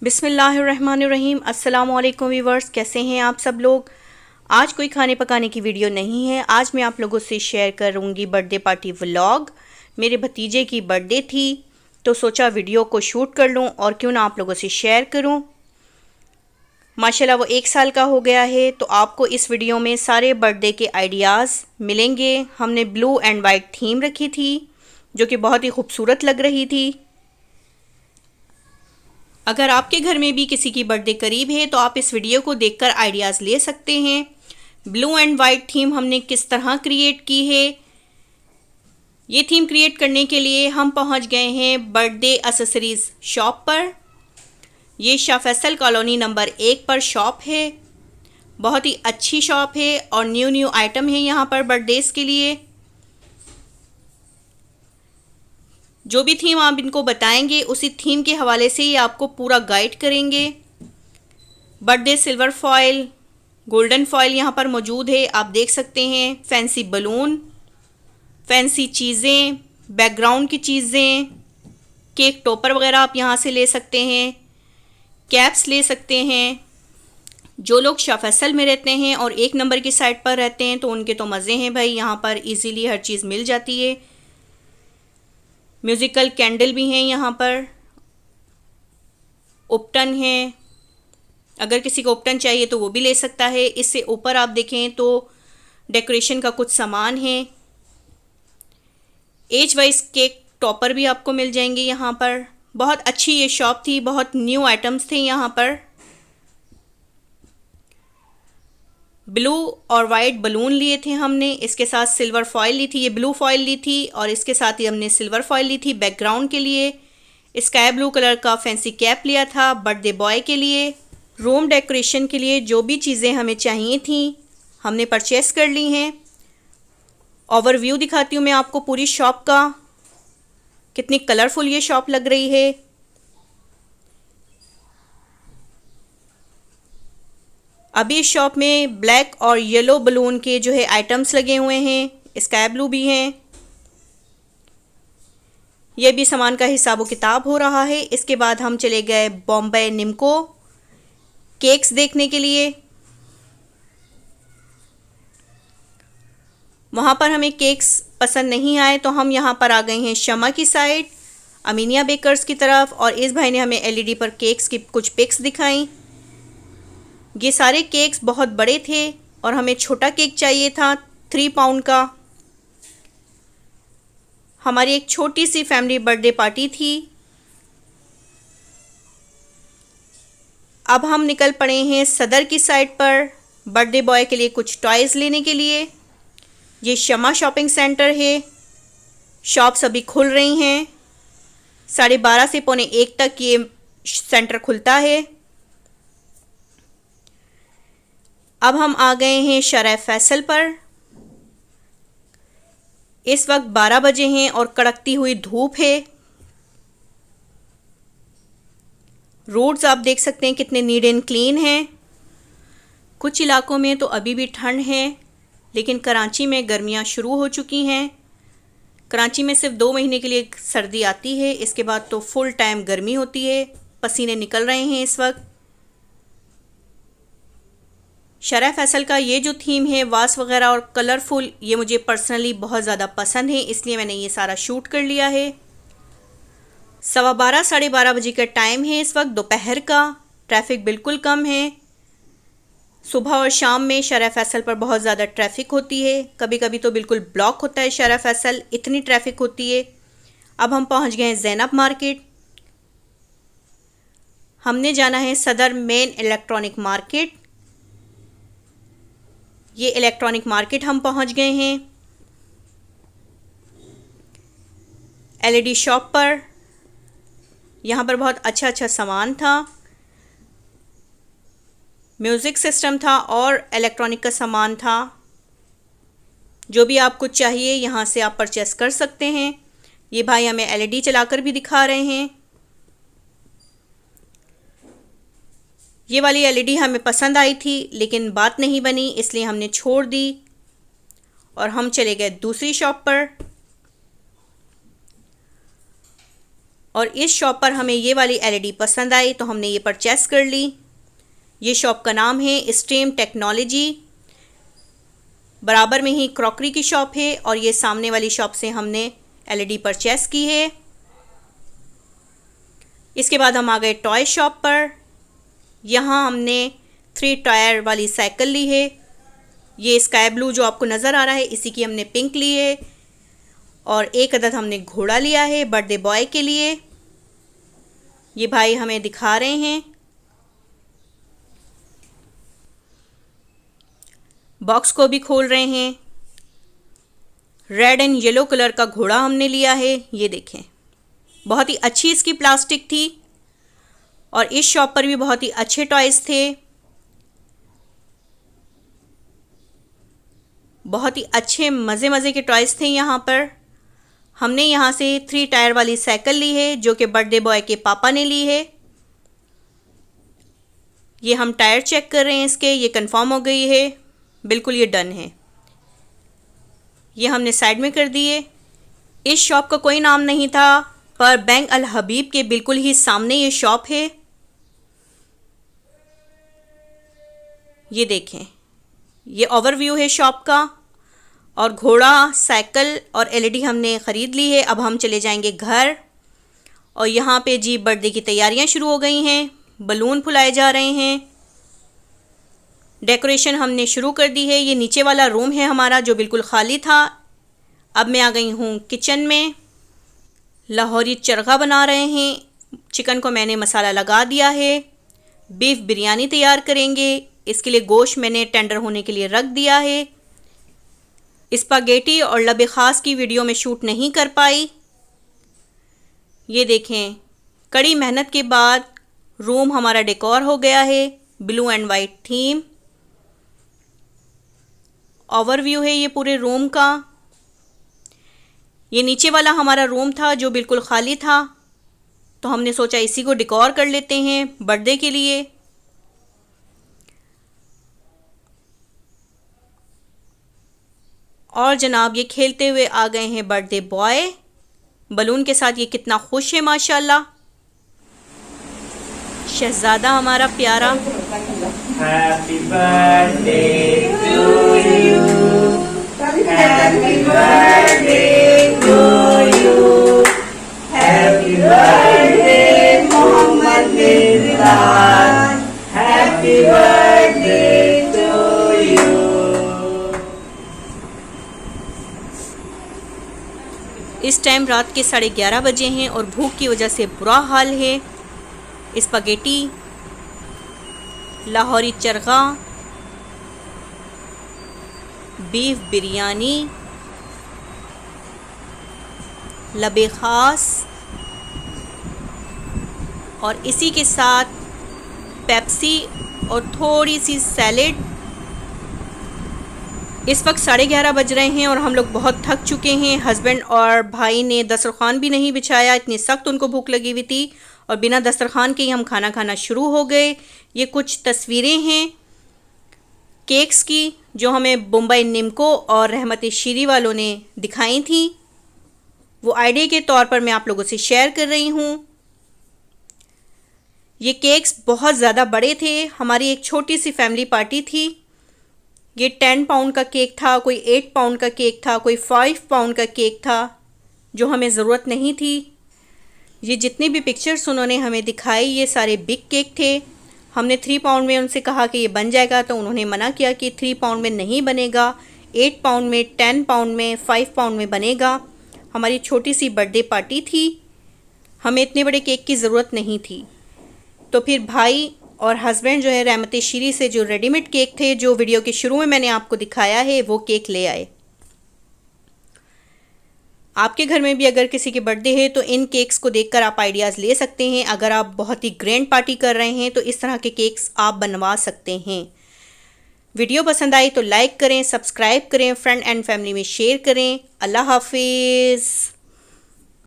बिस्मिल्लाहिर्रहमानिर्रहीम। अस्सलामु अलैकुम व्यूवर्स, कैसे हैं आप सब लोग। आज कोई खाने पकाने की वीडियो नहीं है। आज मैं आप लोगों से शेयर करूंगी बर्थडे पार्टी व्लॉग। मेरे भतीजे की बर्थडे थी तो सोचा वीडियो को शूट कर लूं और क्यों ना आप लोगों से शेयर करूं। माशाल्लाह वो 1 साल का हो गया है। तो आपको इस वीडियो में सारे बर्थडे के आइडियाज़ मिलेंगे। हमने ब्लू एंड वाइट थीम रखी थी जो कि बहुत ही खूबसूरत लग रही थी। अगर आपके घर में भी किसी की बर्थडे करीब है तो आप इस वीडियो को देखकर आइडियाज़ ले सकते हैं। ब्लू एंड वाइट थीम हमने किस तरह क्रिएट की है, ये थीम क्रिएट करने के लिए हम पहुंच गए हैं बर्थडे एक्सेसरीज़ शॉप पर। ये शाह फैसल कॉलोनी नंबर 1 पर शॉप है। बहुत ही अच्छी शॉप है और न्यू आइटम है यहाँ पर बर्थडेज़ के लिए। जो भी थीम आप इनको बताएंगे उसी थीम के हवाले से ये आपको पूरा गाइड करेंगे। Birthday silver foil, golden foil यहाँ पर मौजूद है, आप देख सकते हैं। फैंसी बलून, फैंसी चीज़ें, बैकग्राउंड की चीज़ें, केक टॉपर वगैरह आप यहाँ से ले सकते हैं। कैप्स ले सकते हैं। जो लोग शाह फैसल में रहते हैं और 1 नंबर की साइड पर रहते हैं तो उनके तो मज़े हैं भाई, यहाँ पर इजीली हर चीज़ मिल जाती है। म्यूज़िकल कैंडल भी हैं यहाँ पर। उपटन है, अगर किसी को उपटन चाहिए तो वो भी ले सकता है। इससे ऊपर आप देखें तो डेकोरेशन का कुछ सामान है। एज वाइज केक टॉपर भी आपको मिल जाएंगे यहाँ पर। बहुत अच्छी ये शॉप थी, बहुत न्यू आइटम्स थे यहाँ पर। ब्लू और वाइट बलून लिए थे हमने, इसके साथ सिल्वर फॉयल ली थी। ये ब्लू फॉयल ली थी और इसके साथ ही हमने सिल्वर फॉयल ली थी बैकग्राउंड के लिए। स्काई ब्लू कलर का फैंसी कैप लिया था बर्थडे बॉय के लिए। रूम डेकोरेशन के लिए जो भी चीज़ें हमें चाहिए थी हमने परचेस कर ली हैं। ओवरव्यू दिखाती हूँ मैं आपको पूरी शॉप का, कितनी कलरफुल ये शॉप लग रही है। अभी इस शॉप में ब्लैक और येलो बलून के जो है आइटम्स लगे हुए हैं, स्काई ब्लू भी हैं। ये भी सामान का हिसाब किताब हो रहा है। इसके बाद हम चले गए बॉम्बे निम्को केक्स देखने के लिए। वहाँ पर हमें केक्स पसंद नहीं आए तो हम यहाँ पर आ गए हैं शमा की साइड, अमीनिया बेकर्स की तरफ। और इस भाई ने हमें एलईडी पर केक्स की कुछ पिक्स दिखाई। ये सारे केक्स बहुत बड़े थे और हमें छोटा केक चाहिए था 3 पाउंड का। हमारी एक छोटी सी फैमिली बर्थडे पार्टी थी। अब हम निकल पड़े हैं सदर की साइड पर बर्थडे बॉय के लिए कुछ टॉयज़ लेने के लिए। ये शमा शॉपिंग सेंटर है। शॉप्स अभी खुल रही हैं। 12:30 से 1:45 तक ये सेंटर खुलता है। अब हम आ गए हैं शाह फैसल पर। इस वक्त 12 बजे हैं और कड़कती हुई धूप है। रोड्स आप देख सकते हैं कितने नीट एंड क्लीन हैं। कुछ इलाकों में तो अभी भी ठंड है लेकिन कराची में गर्मियां शुरू हो चुकी हैं। कराची में सिर्फ 2 महीने के लिए सर्दी आती है, इसके बाद तो फुल टाइम गर्मी होती है। पसीने निकल रहे हैं इस वक्त। शाह फैसल का ये जो थीम है वास वगैरह और कलरफुल, ये मुझे पर्सनली बहुत ज़्यादा पसंद है, इसलिए मैंने ये सारा शूट कर लिया है। 12:15 साढ़े 12 बजे का टाइम है इस वक्त दोपहर का। ट्रैफिक बिल्कुल कम है। सुबह और शाम में शाह फैसल पर बहुत ज़्यादा ट्रैफिक होती है, कभी कभी तो बिल्कुल ब्लॉक होता है शाह फैसल, इतनी ट्रैफिक होती है। अब हम पहुंच गए हैं ज़ैनब मार्केट। हमने जाना है सदर मेन इलेक्ट्रॉनिक मार्केट। ये इलेक्ट्रॉनिक मार्केट हम पहुंच गए हैं। एलईडी शॉप पर यहाँ पर बहुत अच्छा सामान था। म्यूज़िक सिस्टम था और इलेक्ट्रॉनिक का सामान था। जो भी आपको चाहिए यहाँ से आप परचेस कर सकते हैं। ये भाई हमें एलईडी चलाकर भी दिखा रहे हैं। ये वाली एलईडी हमें पसंद आई थी लेकिन बात नहीं बनी, इसलिए हमने छोड़ दी और हम चले गए दूसरी शॉप पर। और इस शॉप पर हमें ये वाली एलईडी पसंद आई तो हमने ये परचेस कर ली। ये शॉप का नाम है स्ट्रीम टेक्नोलॉजी। बराबर में ही क्रॉकरी की शॉप है और ये सामने वाली शॉप से हमने एलईडी परचेस की है। इसके बाद हम आ गए टॉय शॉप पर। यहाँ हमने 3 टायर वाली साइकिल ली है। ये स्काई ब्लू जो आपको नज़र आ रहा है, इसी की हमने पिंक ली है। और एक अदद हमने घोड़ा लिया है बर्थडे बॉय के लिए। ये भाई हमें दिखा रहे हैं। बॉक्स को भी खोल रहे हैं। रेड एंड येलो कलर का घोड़ा हमने लिया है। ये देखें, बहुत ही अच्छी इसकी प्लास्टिक थी और इस शॉप पर भी बहुत ही अच्छे टॉयज़ थे। बहुत ही अच्छे मज़े मज़े के टॉयज़ थे यहाँ पर। हमने यहाँ से 3 टायर वाली साइकिल ली है जो कि बर्थडे बॉय के पापा ने ली है। ये हम टायर चेक कर रहे हैं इसके, ये कंफर्म हो गई है, बिल्कुल ये डन है। ये हमने साइड में कर दिए। इस शॉप का कोई नाम नहीं था पर बैंक अल हबीब के बिल्कुल ही सामने ये शॉप है। ये देखें, ये ओवरव्यू है शॉप का। और घोड़ा, साइकिल और एलईडी हमने ख़रीद ली है। अब हम चले जाएंगे घर और यहाँ पे जी बर्थडे की तैयारियाँ शुरू हो गई हैं। बलून फुलाए जा रहे हैं। डेकोरेशन हमने शुरू कर दी है। ये नीचे वाला रूम है हमारा जो बिल्कुल ख़ाली था। अब मैं आ गई हूँ किचन में। लाहौरी चरखा बना रहे हैं। चिकन को मैंने मसाला लगा दिया है। बीफ बिरयानी तैयार करेंगे। इसके लिए गोश्त मैंने टेंडर होने के लिए रख दिया है। स्पागेटी और लबे ख़ास की वीडियो में शूट नहीं कर पाई। ये देखें, कड़ी मेहनत के बाद रूम हमारा डेकोर हो गया है। Blue and white theme. Overview है ये पूरे रूम का। ये नीचे वाला हमारा रूम था जो बिल्कुल ख़ाली था तो हमने सोचा इसी को डेकोर कर लेते हैं बर्थडे के लिए। और जनाब ये खेलते हुए आ गए हैं बर्थडे बॉय बलून के साथ। ये कितना खुश है माशाल्लाह। शहजादा हमारा प्यारा। Happy birthday to you, happy birthday to you, happy birthday Mohammad Rizwan, happy birthday to you. इस टाइम रात के 11:30 बजे हैं और भूख की वजह से बुरा हाल है। स्पैगेटी, लाहौरी चरखा, बीफ बिरयानी, लबे ख़ास और इसी के साथ पेप्सी और थोड़ी सी सैलेड। इस वक्त 11:30 बज रहे हैं और हम लोग बहुत थक चुके हैं। हस्बैंड और भाई ने दस्तरखान भी नहीं बिछाया, इतनी सख्त उनको भूख लगी हुई थी और बिना दस्तरखान के ही हम खाना खाना शुरू हो गए। ये कुछ तस्वीरें हैं केक्स की जो हमें मुंबई निम्को और रहमत शीरी वालों ने दिखाई थी। वो आइडिया के तौर पर मैं आप लोगों से शेयर कर रही हूँ। ये केक्स बहुत ज़्यादा बड़े थे। हमारी एक छोटी सी फैमिली पार्टी थी। ये 10 पाउंड का केक था, कोई 8 पाउंड का केक था, कोई 5 पाउंड का केक था जो हमें ज़रूरत नहीं थी। ये जितनी भी पिक्चर्स उन्होंने हमें दिखाई ये सारे बिग केक थे। हमने 3 पाउंड में उनसे कहा कि ये बन जाएगा तो उन्होंने मना किया कि 3 पाउंड में नहीं बनेगा, 8 पाउंड में, 10 पाउंड में, 5 पाउंड में बनेगा। हमारी छोटी सी बर्थडे पार्टी थी, हमें इतने बड़े केक की ज़रूरत नहीं थी। तो फिर भाई और हस्बैंड जो है रहमत शीरी से जो रेडीमेड केक थे जो वीडियो के शुरू में मैंने आपको दिखाया है वो केक ले आए। आपके घर में भी अगर किसी की बर्थडे है तो इन केक्स को देखकर आप आइडियाज़ ले सकते हैं। अगर आप बहुत ही ग्रैंड पार्टी कर रहे हैं तो इस तरह के केक्स आप बनवा सकते हैं। वीडियो पसंद आई तो लाइक करें, सब्सक्राइब करें, फ्रेंड एंड फैमिली में शेयर करें। अल्लाह हाफिज़।